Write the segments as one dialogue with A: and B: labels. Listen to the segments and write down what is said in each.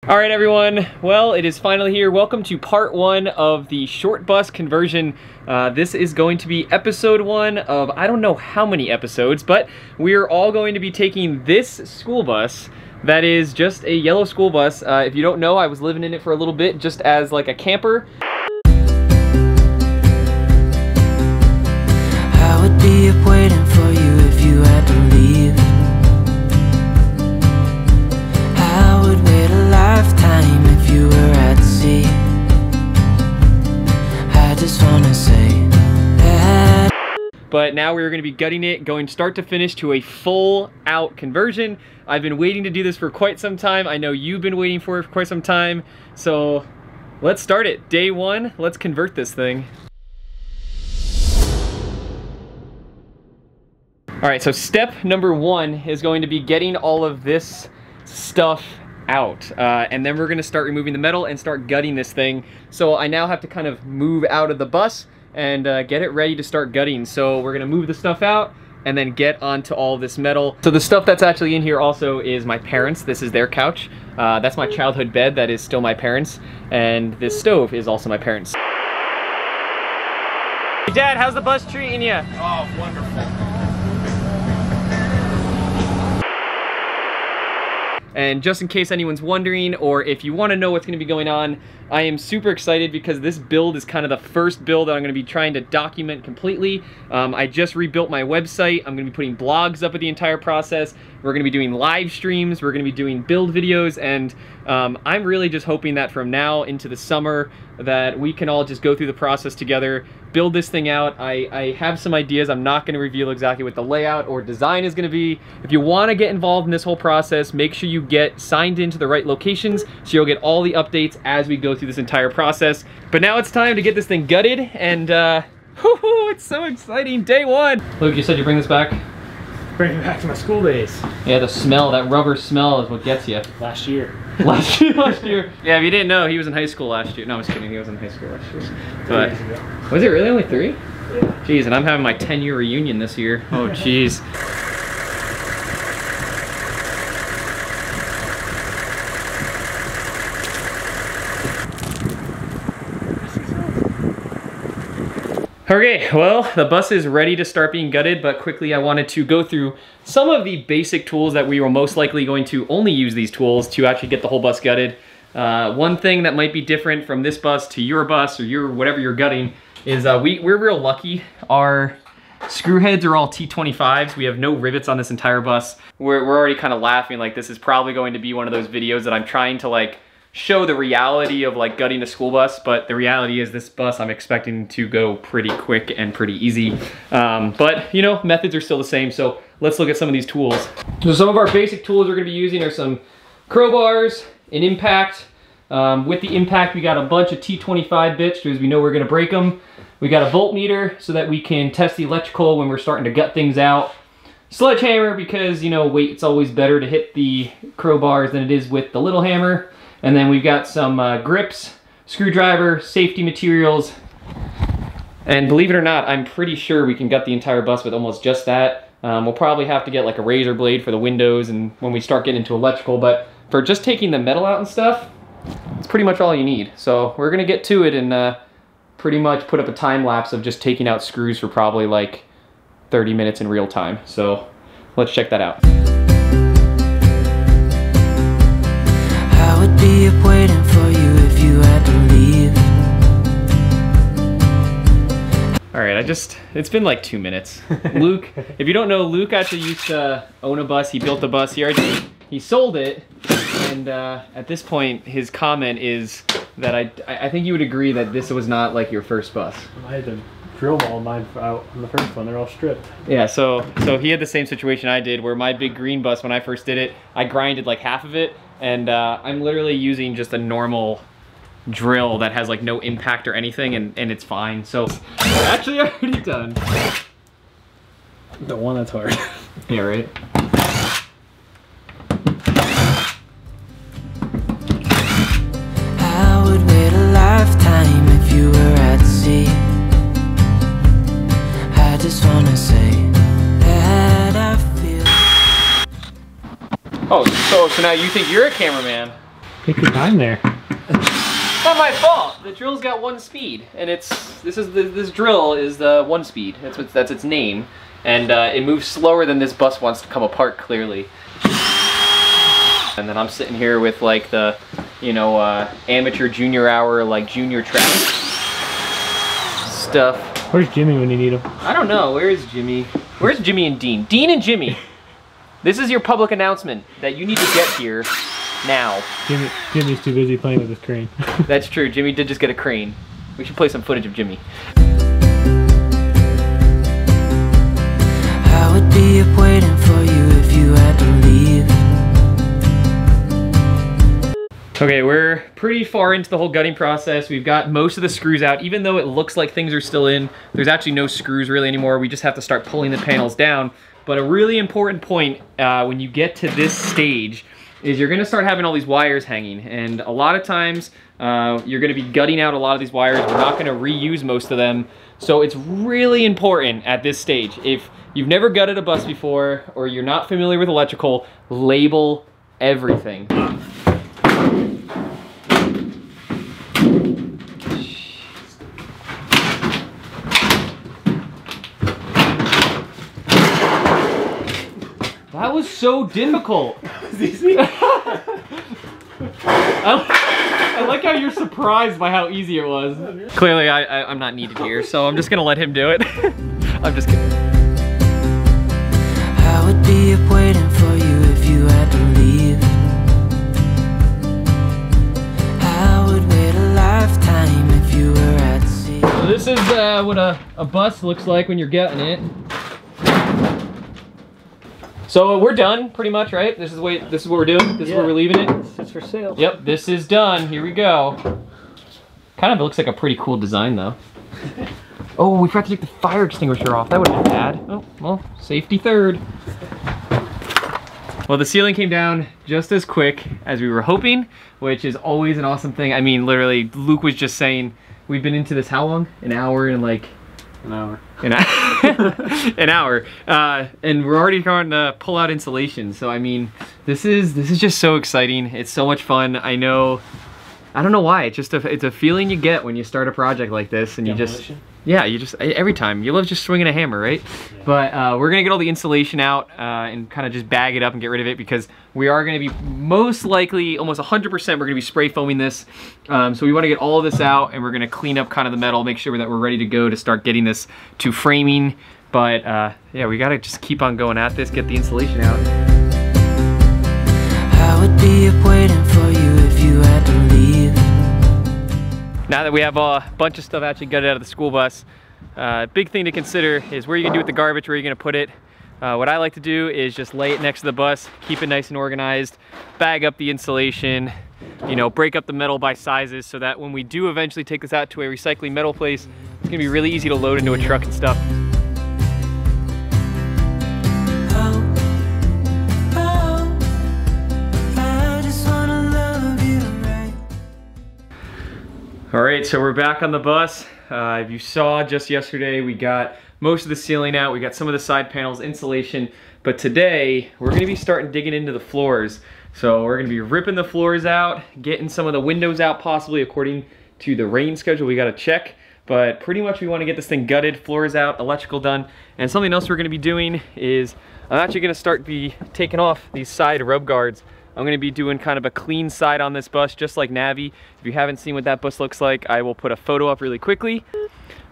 A: All right, everyone. Well, it is finally here. Welcome to part one of the short bus conversion. This is going to be episode one of I don't know how many episodes, but we are all going to be taking this school bus that is just a yellow school bus. If you don't know, I was living in it for a little bit just as like a camper.
B: I would be up waiting for you if you had to leave. I would wait a lifetime if you were at sea. I just wanna say that.
A: But now we're going to be gutting it, going start to finish to a full out conversion. I've been waiting to do this for quite some time. I know you've been waiting for it for quite some time. So let's start it. Day one, let's convert this thing. All right, so step number one is going to be getting all of this stuff out. And then we're gonna start removing the metal and start gutting this thing. So I now have to kind of move out of the bus and get it ready to start gutting. So we're gonna move the stuff out and then get onto all this metal. So the stuff that's actually in here also is my parents'. This is their couch. That's my childhood bed. That is still my parents'. And this stove is also my parents'. Hey Dad, how's the bus treating you?
C: Oh, wonderful.
A: And just in case anyone's wondering, or if you want to know what's going to be going on, I am super excited because this build is kind of the first build that I'm going to be trying to document completely. I just rebuilt my website. I'm going to be putting blogs up with the entire process. We're going to be doing live streams. We're going to be doing build videos. And I'm really just hoping that from now into the summer that we can all just go through the process together, build this thing out. I have some ideas. I'm not going to reveal exactly what the layout or design is going to be. If you want to get involved in this whole process, make sure you get signed into the right locations so you'll get all the updates as we go through this entire process. But now it's time to get this thing gutted, and it's so exciting. Day one. Luke, you said you bring this back?
C: Bring me back to my school days.
A: Yeah, the smell, that rubber smell is what gets you.
C: Last year.
A: Last year. Yeah, if you didn't know, he was in high school last year. No, I was kidding. He was in high school last year. But was it really only 3?
C: Yeah.
A: Jeez, and I'm having my 10-year reunion this year. Oh, jeez. Okay, well, the bus is ready to start being gutted, but quickly I wanted to go through some of the basic tools that we were most likely going to only use these tools to actually get the whole bus gutted. One thing that might be different from this bus to your bus or your whatever you're gutting is we're real lucky. Our screw heads are all T25s. We have no rivets on this entire bus. We're already kind of laughing like this is probably going to be one of those videos that I'm trying to like show the reality of like gutting a school bus, but the reality is this bus I'm expecting to go pretty quick and pretty easy. But you know, methods are still the same, so let's look at some of these tools. So some of our basic tools we're gonna be using are some crowbars, an impact. With the impact, we got a bunch of T25 bits because we know we're gonna break them. We got a voltmeter so that we can test the electrical when we're starting to gut things out. Sledgehammer because, you know, it's always better to hit the crowbars than it is with the little hammer. And then we've got some grips, screwdriver, safety materials. And believe it or not, I'm pretty sure we can gut the entire bus with almost just that. We'll probably have to get like a razor blade for the windows and when we start getting into electrical, but for just taking the metal out and stuff, it's pretty much all you need. So we're gonna get to it and pretty much put up a time lapse of just taking out screws for probably like 30 minutes in real time. So let's check that out.
B: I would be up waiting for you if you had to leave.
A: All right, it's been like 2 minutes. Luke, if you don't know, Luke actually used to own a bus. He built a bus. He sold it. And at this point, his comment is that I think you would agree that this was not like your first bus.
C: I had to drill all mine out on the first one. They're all stripped.
A: Yeah, so he had the same situation I did where my big green bus, when I first did it, I grinded like half of it. And I'm literally using just a normal drill that has like no impact or anything, and it's fine. So actually already done.
C: The one that's hard.
A: Yeah, right?
B: I would wait a lifetime if you were at sea. I just wanna say that I feel.
A: Oh, so now you think you're a cameraman?
C: Take your time there.
A: It's not my fault. The drill's got one speed, and this drill is the one speed. That's its name, and it moves slower than this bus wants to come apart clearly. And then I'm sitting here with like the, you know, amateur junior hour, like junior track stuff.
C: Where's Jimmy when you need him?
A: I don't know. Where is Jimmy? Where's Jimmy and Dean? Dean and Jimmy. This is your public announcement that you need to get here now.
C: Jimmy's too busy playing with his crane.
A: That's true. Jimmy did just get a crane. We should play some footage of Jimmy.
B: I would be up waiting for you if you had to leave.
A: Okay, we're pretty far into the whole gutting process. We've got most of the screws out. Even though it looks like things are still in, there's actually no screws really anymore. We just have to start pulling the panels down. But a really important point when you get to this stage is you're gonna start having all these wires hanging. And a lot of times, you're gonna be gutting out a lot of these wires. We're not gonna reuse most of them. So it's really important at this stage. If you've never gutted a bus before, or you're not familiar with electrical, label everything. That was so difficult. I like how you're surprised by how easy it was. Clearly, I'm not needed here, so I'm just gonna let him do it. I'm just kidding.
B: I would be up waiting for you if you had to leave. I would wait a lifetime if you were at sea.
A: So this is what a bus looks like when you're getting it. So we're done, pretty much, right? This is what we're doing. This is where we're leaving it.
C: It's for sale.
A: Yep, this is done. Here we go. Kind of looks like a pretty cool design, though. Oh, we forgot to take the fire extinguisher off. That would have been bad. Oh, well, safety third. Well, the ceiling came down just as quick as we were hoping, which is always an awesome thing. I mean, literally, Luke was just saying, we've been into this how long? An hour and like...
C: An hour.
A: An hour. And we're already going to pull out insulation. So I mean, this is just so exciting. It's so much fun. I don't know why. It's just it's a feeling you get when you start a project like this, and
C: Demolition?
A: you just every time you love just swinging a hammer, right? Yeah. But we're gonna get all the insulation out and kind of just bag it up and get rid of it, because we are gonna be most likely almost 100% we're gonna be spray foaming this. So we want to get all of this out, and we're gonna clean up kind of the metal, make sure that we're ready to go to start getting this to framing. But yeah, we gotta just keep on going at this, get the insulation out.
B: I would be up waiting for you if you had to leave.
A: Now that we have a bunch of stuff actually gutted out of the school bus, big thing to consider is where you're gonna do with the garbage, where you're gonna put it. What I like to do is just lay it next to the bus, keep it nice and organized, bag up the insulation, you know, break up the metal by sizes so that when we do eventually take this out to a recycling metal place, it's gonna be really easy to load into a truck and stuff. All right, so we're back on the bus. If you saw just yesterday, we got most of the ceiling out, we got some of the side panels, insulation, but today we're gonna be starting digging into the floors. So we're gonna be ripping the floors out, getting some of the windows out possibly according to the rain schedule we gotta check. But pretty much we wanna get this thing gutted, floors out, electrical done. And something else we're gonna be doing is I'm actually gonna start taking off these side rub guards. I'm gonna be doing kind of a clean side on this bus, just like Navi. If you haven't seen what that bus looks like, I will put a photo up really quickly.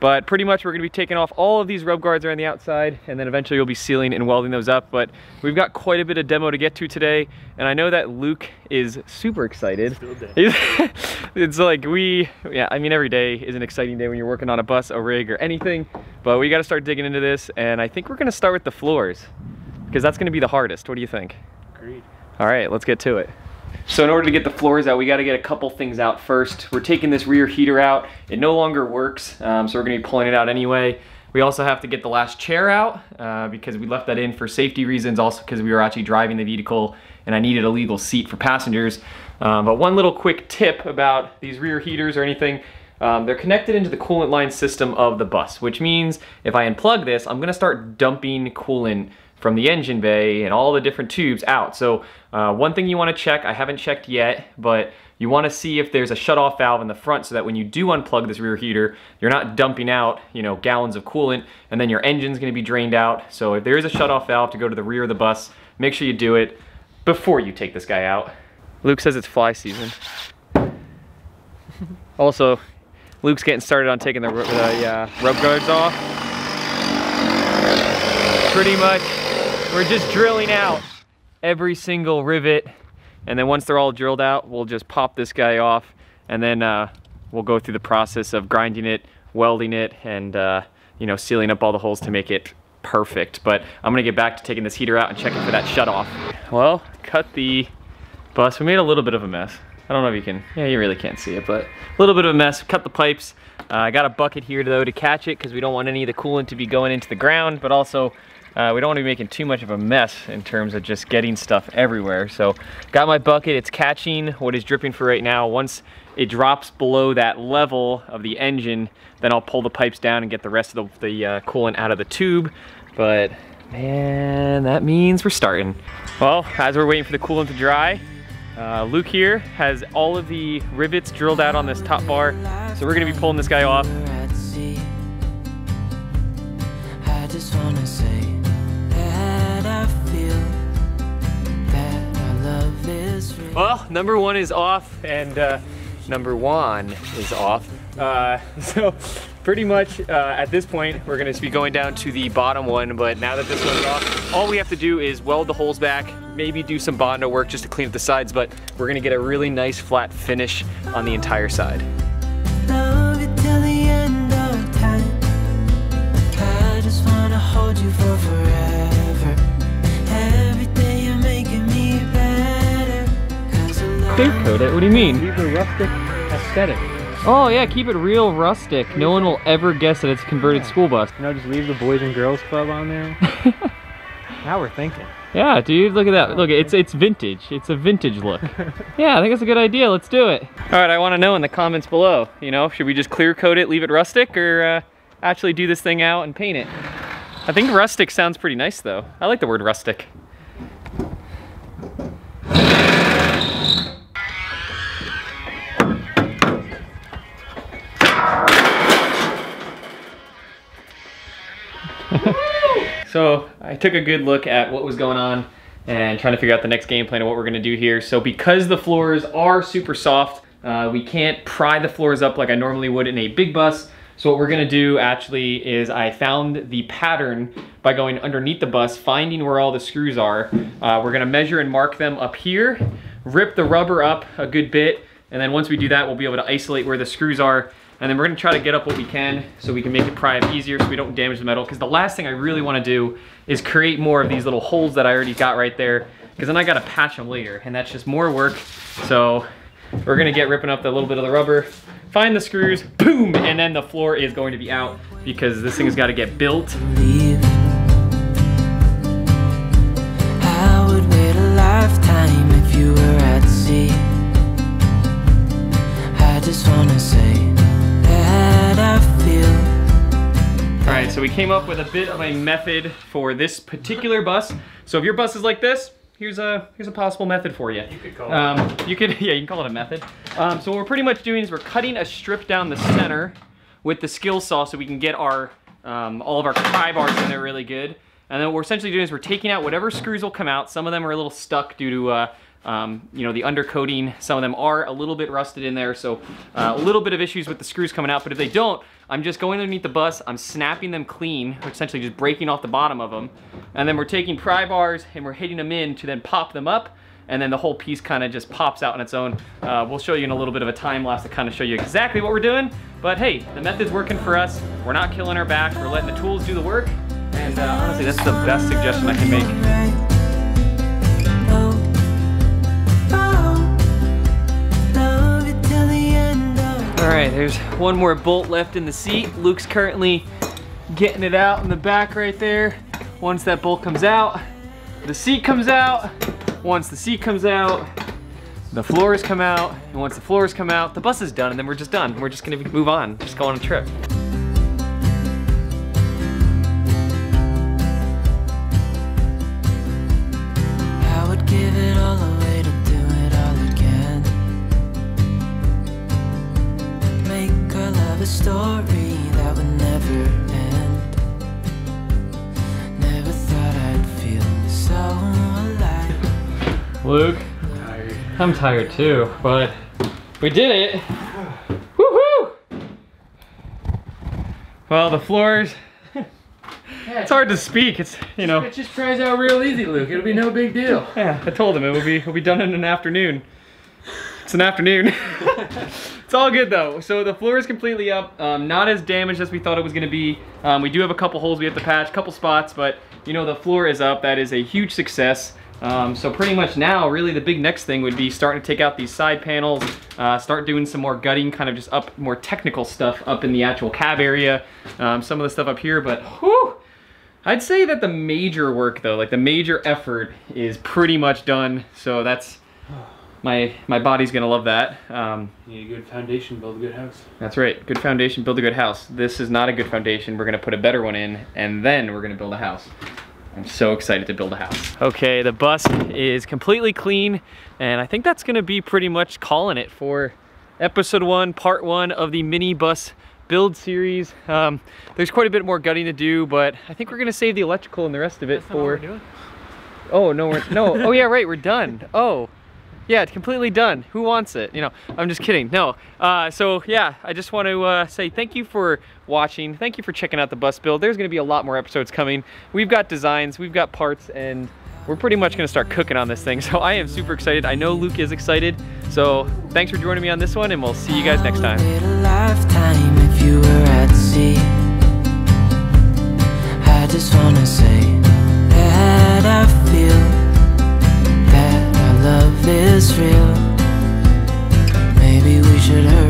A: But pretty much we're gonna be taking off all of these rub guards around the outside, and then eventually we'll be sealing and welding those up. But we've got quite a bit of demo to get to today, and I know that Luke is super excited. It's like I mean, every day is an exciting day when you're working on a bus, a rig, or anything. But we gotta start digging into this, and I think we're gonna start with the floors, because that's gonna be the hardest. What do you think?
C: Agreed.
A: All right, let's get to it. So in order to get the floors out, we gotta get a couple things out first. We're taking this rear heater out. It no longer works, so we're gonna be pulling it out anyway. We also have to get the last chair out because we left that in for safety reasons, also because we were actually driving the vehicle and I needed a legal seat for passengers. But one little quick tip about these rear heaters or anything, they're connected into the coolant line system of the bus, which means if I unplug this, I'm gonna start dumping coolant from the engine bay and all the different tubes out. So one thing you want to check, I haven't checked yet, but you want to see if there's a shutoff valve in the front so that when you do unplug this rear heater, you're not dumping out, you know, gallons of coolant and then your engine's going to be drained out. So if there is a shutoff valve to go to the rear of the bus, make sure you do it before you take this guy out. Luke says it's fly season. Also, Luke's getting started on taking the rub guards off. Pretty much, we're just drilling out every single rivet, and then once they're all drilled out, we'll just pop this guy off, and then we'll go through the process of grinding it, welding it, and you know, sealing up all the holes to make it perfect. But I'm gonna get back to taking this heater out and checking for that shutoff. Well, cut the bus. We made a little bit of a mess. I don't know if you can, yeah, you really can't see it, but a little bit of a mess. Cut the pipes. I got a bucket here though to catch it because we don't want any of the coolant to be going into the ground, but also we don't want to be making too much of a mess in terms of just getting stuff everywhere. So got my bucket, it's catching what is dripping for right now. Once it drops below that level of the engine, then I'll pull the pipes down and get the rest of the coolant out of the tube. But man, that means we're starting. Well, as we're waiting for the coolant to dry, Luke here has all of the rivets drilled out on this top bar. So we're gonna be pulling this guy off.
B: I just wanna say that I feel that our love is real.
A: Well, number one is off and number one is off. So pretty much at this point, we're gonna be going down to the bottom one, but now that this one's off, all we have to do is weld the holes back, maybe do some Bondo work just to clean up the sides, but we're gonna get a really nice flat finish on the entire side.
B: Love you till the end of time. I just wanna hold you for forever. Every day you're making me better. 'Cause I love
A: Clear coat it? What do you mean?
C: Leave the rustic aesthetic.
A: Oh yeah, keep it real rustic. No one will ever guess that it's a converted school bus.
C: You know, just leave the Boys and Girls Club on there. Now we're thinking.
A: Yeah, dude, look at that. Look, it's vintage. It's a vintage look. Yeah, I think it's a good idea. Let's do it. All right, I want to know in the comments below, you know, should we just clear coat it, leave it rustic, or actually do this thing out and paint it? I think rustic sounds pretty nice though. I like the word rustic. So I took a good look at what was going on and trying to figure out the next game plan of what we're gonna do here. So because the floors are super soft, we can't pry the floors up like I normally would in a big bus. So what we're gonna do actually is I found the pattern by going underneath the bus, finding where all the screws are. We're gonna measure and mark them up here, rip the rubber up a good bit, and then once we do that, we'll be able to isolate where the screws are. And then we're gonna try to get up what we can so we can make it pry up easier so we don't damage the metal. Because the last thing I really wanna do is create more of these little holes that I already got right there, because then I gotta patch them later, and that's just more work. So we're gonna get ripping up the little bit of the rubber, find the screws, boom, and then the floor is going to be out because this thing has gotta get built.
B: leave. I would wait a lifetime if you were at sea. I just wanna say that I feel.
A: All right, so we came up with a bit of a method for this particular bus. So if your bus is like this, here's a possible method for you.
C: You could call it.
A: You can call it a method. So what we're pretty much doing is we're cutting a strip down the center with the skill saw so we can get our all of our pry bars in there really good. And then what we're essentially doing is we're taking out whatever screws will come out. Some of them are a little stuck due to you know, the undercoating. Some of them are a little bit rusted in there, so a little bit of issues with the screws coming out. But if they don't, I'm just going underneath the bus, I'm snapping them clean, essentially just breaking off the bottom of them. And then we're taking pry bars and we're hitting them in to then pop them up, and then the whole piece kind of just pops out on its own. We'll show you in a little bit of a time lapse to kind of show you exactly what we're doing. But hey, the method's working for us. We're not killing our backs. We're letting the tools do the work. And honestly, that's the best suggestion I can make. All right, there's one more bolt left in the seat. Luke's currently getting it out in the back right there. Once that bolt comes out, the seat comes out. Once the seat comes out, the floors come out. And once the floors come out, the bus is done, and then we're just done. We're just gonna move on, just go on a trip.
B: story that would never end. Never thought I'd feel so alive.
A: Luke, I'm tired too, but we did it. Woohoo! Well, the floors. It's hard to speak. It's, you know.
C: It just tries out real easy, Luke. It'll be no big deal.
A: Yeah, I told him it will be done in an afternoon. It's an afternoon. It's all good though. So the floor is completely up. Not as damaged as we thought it was gonna be. We do have a couple holes we have to patch, couple spots, but you know, the floor is up. That is a huge success. So pretty much now, really the big next thing would be starting to take out these side panels, start doing some more gutting, kind of just up more technical stuff up in the actual cab area. Some of the stuff up here, but whew, I'd say that the major work though, like the major effort is pretty much done. So that's, my body's gonna love that.
C: You need a good foundation, build a good house.
A: That's right, good foundation, build a good house. This is not a good foundation. We're gonna put a better one in, and then we're gonna build a house. I'm so excited to build a house. Okay, the bus is completely clean, and I think that's gonna be pretty much calling it for episode 1, part 1 of the mini bus build series. There's quite a bit more gutting to do, but I think we're gonna save the electrical and the rest of it for... Oh, no, no, oh yeah, right, we're done. Oh. Yeah, it's completely done. Who wants it? You know, I'm just kidding. No. So yeah, I just want to say thank you for watching. Thank you for checking out the bus build. There's gonna be a lot more episodes coming. We've got designs, we've got parts, and we're pretty much gonna start cooking on this thing. So I am super excited. I know Luke is excited. So thanks for joining me on this one, and we'll see you guys next time.
B: A lifetime if you were at sea. I just wanna say that I feel love is real. Maybe we should hurry.